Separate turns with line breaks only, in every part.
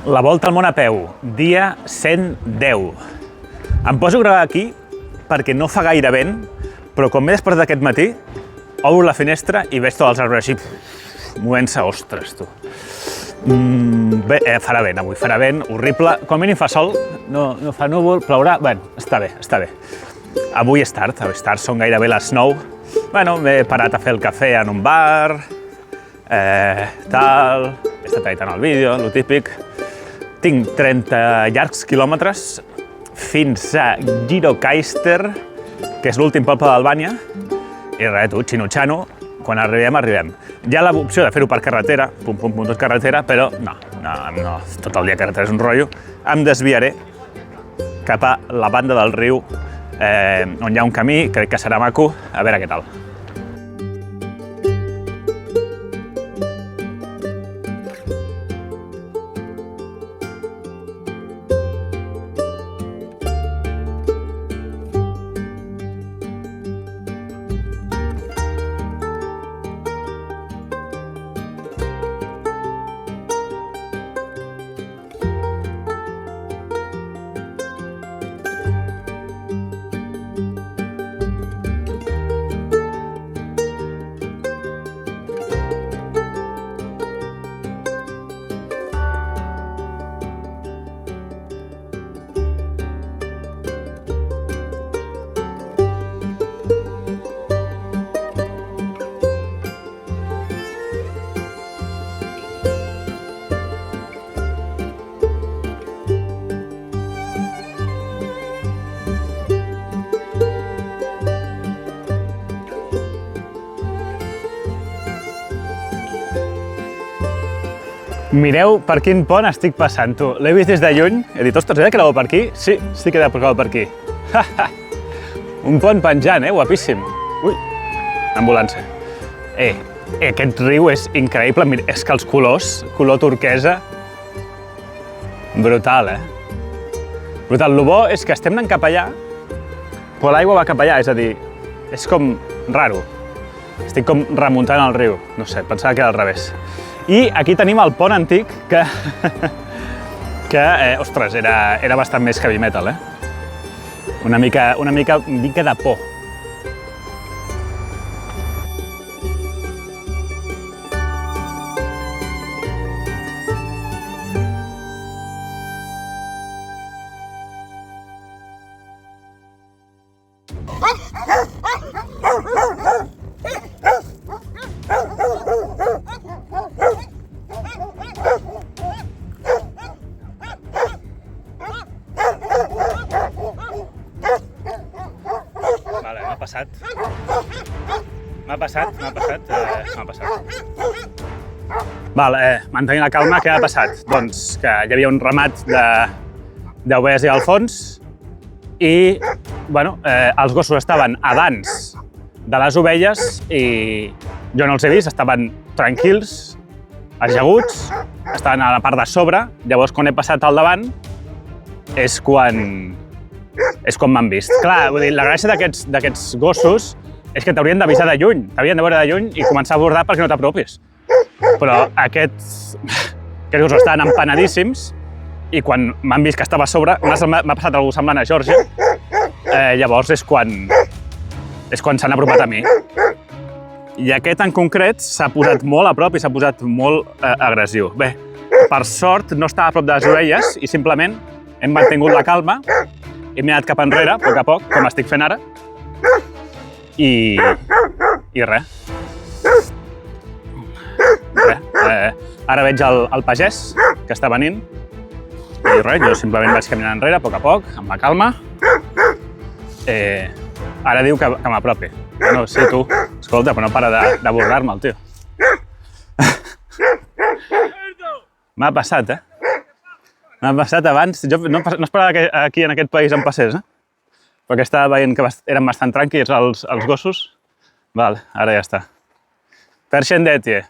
La volta al món a peu, dia 110. Em poso a gravar aquí perquè no fa gaire vent, però com m'he despertat aquest matí, obro la finestra i veig tots els arbres així movent-se, ostres, tu. Bé, farà vent avui, farà vent, horrible. Com a mínim fa sol, no fa núvol, plourà, bueno, està bé, està bé. Avui és tard, són gairebé les 9. Bueno, m'he parat a fer el cafè en un bar, tal, he estat editant el vídeo, lo típic. Tinc 30 llargs quilòmetres fins a Gjirokaister, que és l'últim poble d'Albània, i res, tu, xinutxano, quan arribem. Hi ha l'opció de fer-ho per carretera, pum, tot carretera, però no, tot el dia carretera és un rotllo. Em desviaré cap a la banda del riu, on hi ha un camí, crec que serà maco, a veure què tal. Mireu per quin pont estic passant, tu. L'he vist des de lluny, he dit, ostres, que anava per aquí? Sí que anava per aquí. Un pont penjant, guapíssim. Ui, ambulància. Aquest riu és increïble, mira, és que els colors, color turquesa, brutal, Brutal. El bo és que estem anant cap allà, però l'aigua va cap allà, és a dir, és com raro. Estic com remuntant el riu, no sé, pensava que era al revés. I aquí tenim el pont antic, que ostres, era bastant més heavy metal, Una mica de por. M'ha passat. Mantenint la calma, què ha passat? Doncs que hi havia un ramat d'ovelles al fons i, els gossos estaven abans de les ovelles i jo no els he vist, estaven tranquils, ajaguts, estaven a la part de sobre, llavors quan he passat al davant és quan m'han vist. Clar, vull dir, la gràcia d'aquests gossos és que t'haurien d'avisar de lluny, t'haurien de veure de lluny i començar a abordar perquè no t'apropis. Però aquests gossos estaven empanadíssims i quan m'han vist que estava a sobre, m'ha passat alguna cosa semblant a Geòrgia, llavors és quan s'han apropat a mi. I aquest en concret s'ha posat molt a prop i s'ha posat molt agressiu. Bé, per sort no estava a prop de les orelles i simplement hem mantingut la calma, hem anat cap enrere, a poc, com estic fent ara, i res. Ara veig el pagès, que està venint, i res, jo simplement vaig caminant enrere, a poc, amb la calma. Ara diu que m'apropi. No, sí, tu, escolta, però no para d'abordar-me, el tio. M'ha passat, M'ha passat abans, jo no esperava que aquí en aquest país em passés, perquè estava veient que eren bastant tranquils els gossos. Val, ara ja està. Perşendetie.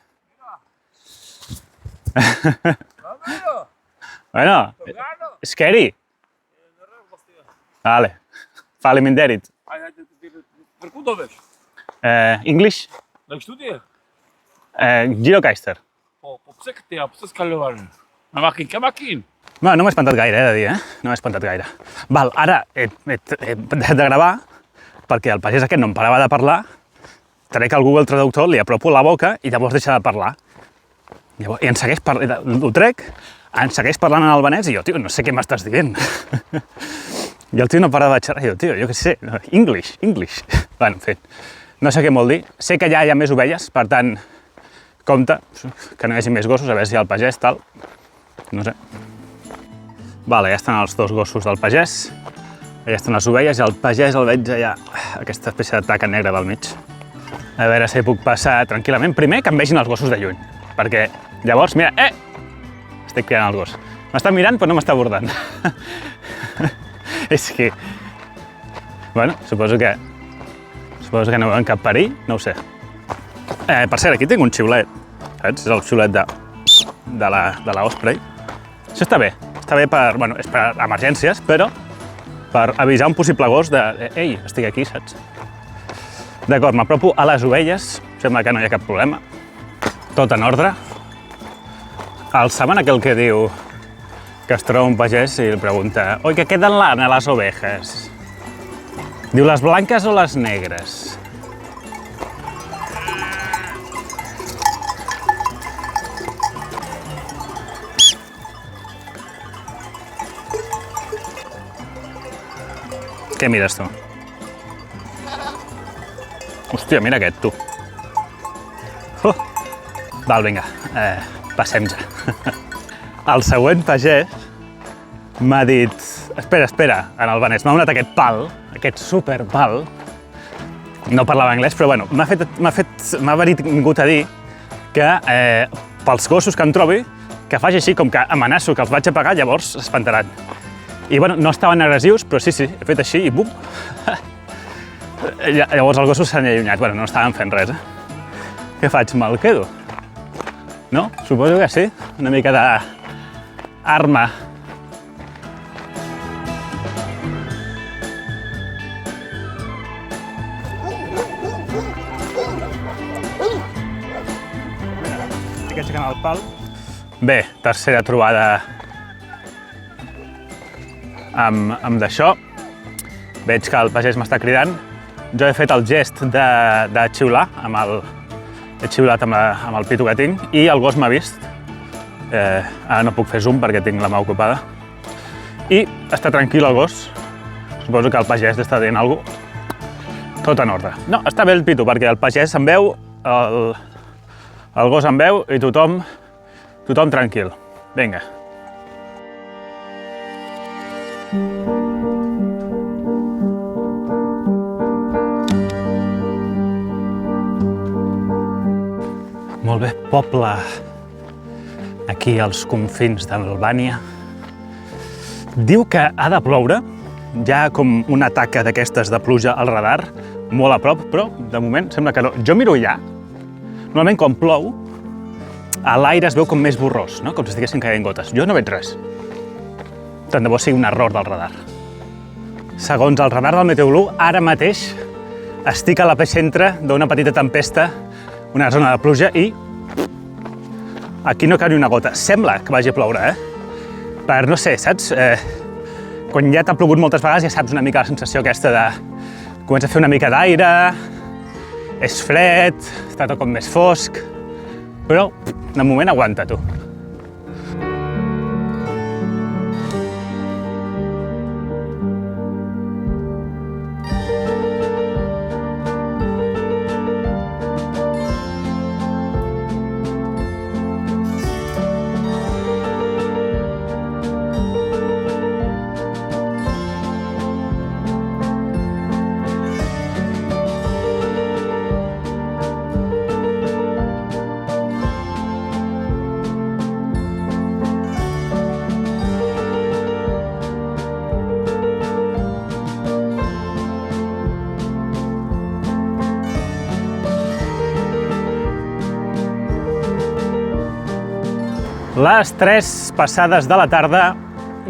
Bueno, scary. Vale, faleminderit.
Verkudovic.
English?
Jak studier?
Gjirokaister.
Po pse këtë ja, pse s'ka lëvarën? Camaquin.
Bueno, no m'he espantat gaire, he de dir, No m'he espantat gaire. Val, ara he deixat de gravar perquè el pagès aquest no em parava de parlar, trec el Google Traductor, li apropo la boca i llavors deixa de parlar. I em segueix parlant, ho trec, em segueix parlant en albanès i jo, tio, no sé què m'estàs dient. I el tio no parava de xerrar, i jo, tio, jo què sé, English. Bueno, en fi, no sé què vol dir. Sé que ja hi ha més ovelles, per tant, compte, que no hi hagi més gossos, a veure si el pagès, tal, no sé. Vale, ja estan els dos gossos del pagès, allà estan les ovelles i el pagès el veig allà, aquesta espècie de taca negra del mig. A veure si puc passar tranquil·lament. Primer que em vegin els gossos de lluny, perquè llavors, mira, estic cridant el gos. M'està mirant però no m'està abordant. És que... Bueno, suposo que no veuen cap perill, no ho sé. Per cert, aquí tinc un xiulet, saps? És el xiulet de la Osprey. Això està bé per, bueno, és per emergències, però per avisar un possible gos de ei, estic aquí, saps? D'acord, m'apropo a les ovelles, sembla que no hi ha cap problema. Tot en ordre. Saben aquell que diu que es troba un pagès i li pregunta «Oi, què queden a les ovejas?» Diu «Les blanques o les negres?» Què mires, tu? Hòstia, mira aquest, tu. Val, vinga, passem-ja. El següent pagès m'ha dit... Espera, en albanès, m'ha donat aquest pal, aquest superpal. No parlava anglès, però bueno, m'ha vingut a dir que pels gossos que em trobi, que faci així com que amenaço que els vaig a pagar, llavors s'espantaran. I bueno, no estaven agressius, però sí, he fet així i bum! Llavors els gossos s'han allunyat, bueno, no estaven fent res, Què faig, me'l quedo? No? Suposo que sí, una mica d'arma. Estic aixecant el pal. Bé, tercera trobada amb d'això. Veig que el pagès m'està cridant. Jo he fet el gest de xiular, he xiulat amb el pito que tinc i el gos m'ha vist. Ara no puc fer zoom perquè tinc la mà ocupada. I està tranquil el gos. Suposo que el pagès està dient alguna cosa. Tot en ordre. No, està bé el pito perquè el pagès em veu, el gos em veu i tothom tranquil. Vinga. Molt bé, poble aquí als confins d'Albània. Diu que ha de ploure, hi ha com una taca d'aquestes de pluja al radar, molt a prop, però de moment sembla que no. Jo miro allà, normalment quan plou, a l'aire es veu com més borrós, no? Com si estiguessin caient gotes. Jo no veig res. Tant de bo sigui un error del radar. Segons el radar del Meteo1, ara mateix estic a l'epicentre d'una petita tempesta, una zona de pluja i aquí no cau ni una gota. Sembla que vagi a ploure, Per, no sé, saps? Quan ja t'ha plogut moltes vegades ja saps una mica la sensació aquesta de... Comença a fer una mica d'aire, és fred, està tot com més fosc, però de moment aguanta, tu. Les 3 passades de la tarda,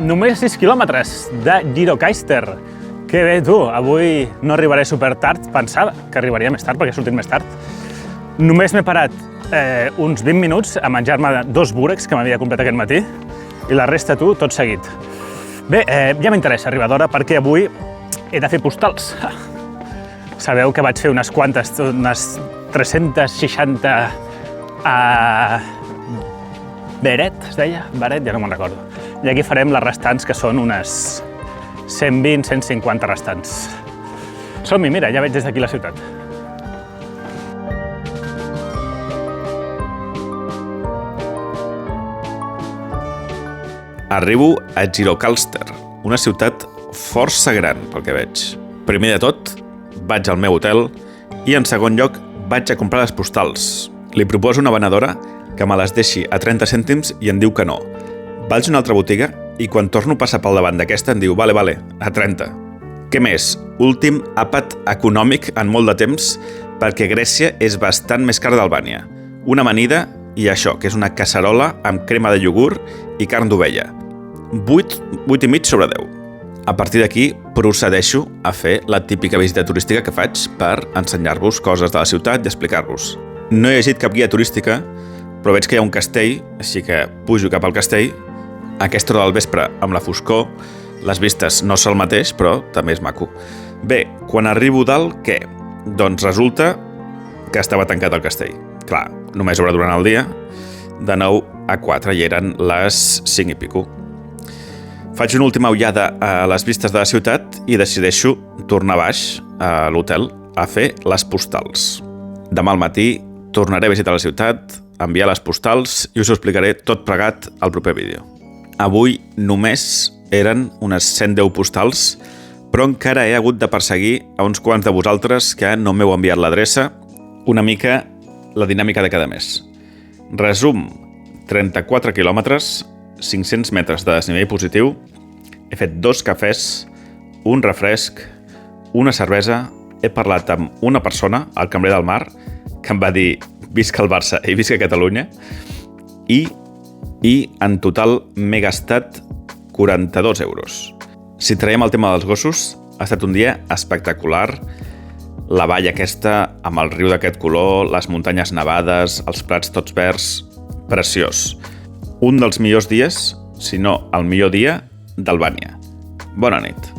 només 6 quilòmetres de Gjirokaister. Que bé, tu, avui no arribaré super tard, pensava que arribaria més tard perquè he sortit més tard. Només m'he parat uns 20 minuts a menjar-me 2 búrecs que m'havia comprat aquest matí i la resta tu, tot seguit. Bé, ja m'interessa arribar d'hora perquè avui he de fer postals. Sabeu que vaig fer unes quantes, unes 360 a Beret, es deia? Beret, ja no me'n recordo. I aquí farem les restants, que són unes 120-150 restants. Som-hi, mira, ja veig des d'aquí la ciutat.
Arribo a Gjirokastër, una ciutat força gran, pel que veig. Primer de tot, vaig al meu hotel i, en segon lloc, vaig a comprar les postals. Li proposo una venedora que me les deixi a 30 cèntims i em diu que no. Vaig a una altra botiga i quan torno a passar pel davant d'aquesta em diu vale, a 30. Què més? Últim àpat econòmic en molt de temps perquè Grècia és bastant més cara d'Albània. Una amanida i això, que és una casserola amb crema de iogurt i carn d'ovella. 8,5 sobre 10. A partir d'aquí procedeixo a fer la típica visita turística que faig per ensenyar-vos coses de la ciutat i explicar-vos. No he llegit cap guia turística, però veig que hi ha un castell, així que pujo cap al castell. A aquesta hora del vespre, amb la foscor, les vistes no són el mateix, però també és maco. Bé, quan arribo dalt, què? Doncs resulta que estava tancat el castell. Clar, només obre durant el dia, de 9 a 4 i eren les 5 i pico. Faig una última ullada a les vistes de la ciutat i decideixo tornar baix a l'hotel a fer les postals. Demà al matí tornaré a visitar la ciutat, enviar les postals i us ho explicaré tot plegat al proper vídeo. Avui només eren unes 110 postals, però encara he hagut de perseguir a uns quants de vosaltres que no m'heu enviat l'adreça, una mica la dinàmica de cada mes. Resum, 34 quilòmetres, 500 metres de desnivell positiu, he fet 2 cafès, un refresc, una cervesa, he parlat amb una persona, el cambrer del mar, que em va dir visca el Barça i visca Catalunya, i en total m'he gastat 42 euros. Si traiem el tema dels gossos, ha estat un dia espectacular. La vall aquesta, amb el riu d'aquest color, les muntanyes nevades, els prats tots verds, preciós. Un dels millors dies, si no el millor dia, d'Albània. Bona nit.